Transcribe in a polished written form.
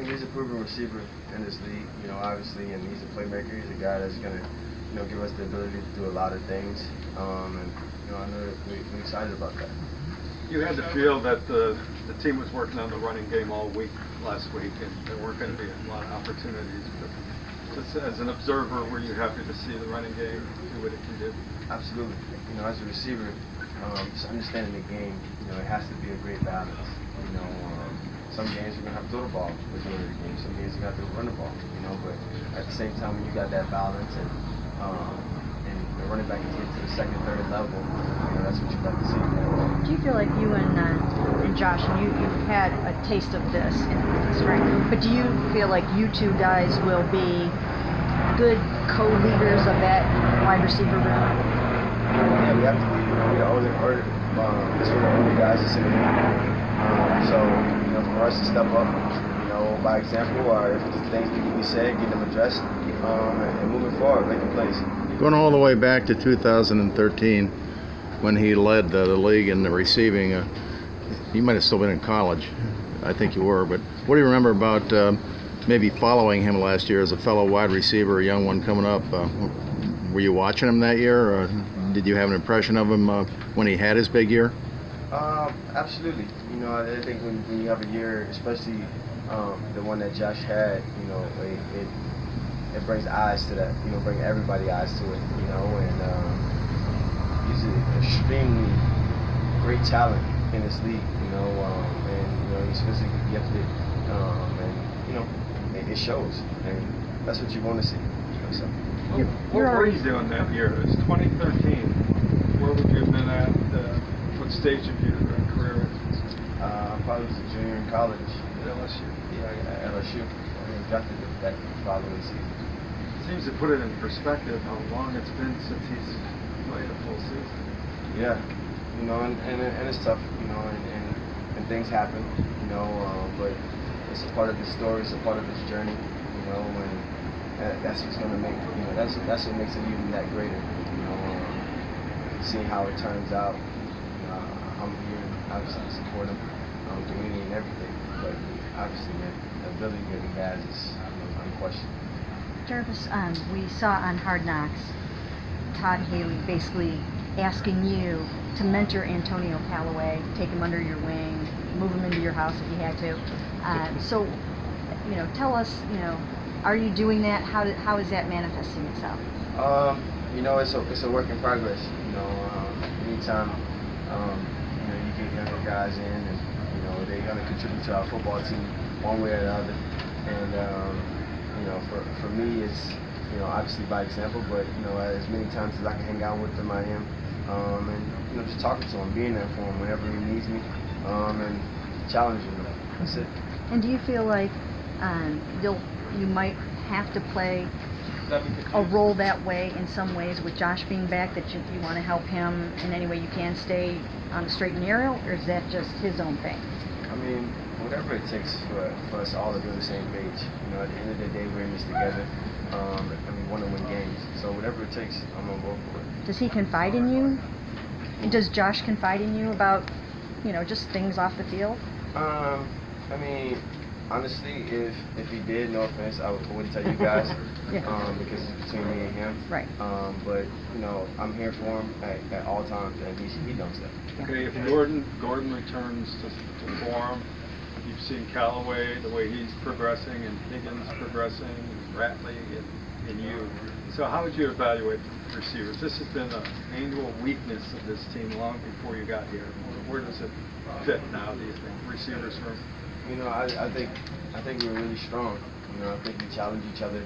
he's a proven receiver in this league, obviously, and he's a playmaker. He's a guy that's going to, give us the ability to do a lot of things, and I know that we're excited about that. You had the feel that the team was working on the running game all week last week, and there weren't going to be a lot of opportunities. But just as an observer, were you happy to see the running game do what it can do? Absolutely. As a receiver, just understanding the game, it has to be a great balance. Some games you're going to have to throw the ball majority of the game. Some games you're going to have to run the ball, but at the same time, when you got that balance and running back into the second, third level, that's what you like to see. Do you feel like you and Josh, and you've had a taste of this in practice, right? But do you feel like you two guys will be good co-leaders of that wide receiver room? Yeah, we have to be. We're the only guys that's in the league. So, for us to step up, by example, or if the things need to be said, get them addressed, and moving forward, making plays. Going all the way back to 2013, when he led the league in the receiving, you might have still been in college. I think you were, but what do you remember about maybe following him last year as a fellow wide receiver, a young one coming up? Were you watching him that year, or did you have an impression of him when he had his big year? Absolutely. I think when you have a year, especially the one that Josh had, it brings eyes to that. Bring everybody eyes to it. And he's an extremely great talent in this league. And he's physically gifted, and it shows. And that's what you want to see. So. What were you doing that year? It was 2013. Where would you have been at? What stage of your career? I probably was a junior in college. At LSU? Yeah, at LSU. I got to that following season. Seems to put it in perspective how long it's been since he's played a full season. Yeah, and it's tough, and things happen, but it's a part of his story, it's a part of his journey, and that's what's going to make, that's what makes it even that greater, seeing how it turns out. I'm here, obviously, to support him, community and everything, but obviously, the ability that he has is unquestioned. Jarvis, we saw on Hard Knocks Todd Haley basically asking you to mentor Antonio Callaway, take him under your wing, move him into your house if you had to. So, tell us, are you doing that? How is that manifesting itself? It's a work in progress. Anytime you get younger guys in, and they're going to contribute to our football team one way or another, and for me, it's obviously by example, but as many times as I can hang out with them, I am, and just talking to him, being there for him whenever he needs me, and challenging him. That's it. And do you feel like you might have to play a role that way in some ways with Josh being back, that you want to help him in any way you can stay on the straight and narrow, or is that just his own thing? I mean, whatever it takes for us all to be on the same page. At the end of the day, we're in this together. We want to win games. So whatever it takes, I'm going to go for it. Does he confide in you? Does Josh confide in you about, just things off the field? Honestly, if he did, no offense, I wouldn't tell you guys. Yeah. Because it's between me and him. Right. But I'm here for him at all times, and he knows that. Okay, if Gordon returns to form, you've seen Callaway, the way he's progressing, and Higgins progressing, and Ratley, and you. So how would you evaluate the receivers? This has been an annual weakness of this team long before you got here. Where does it fit now, do you think, receivers room? I think we're really strong. I think we challenge each other.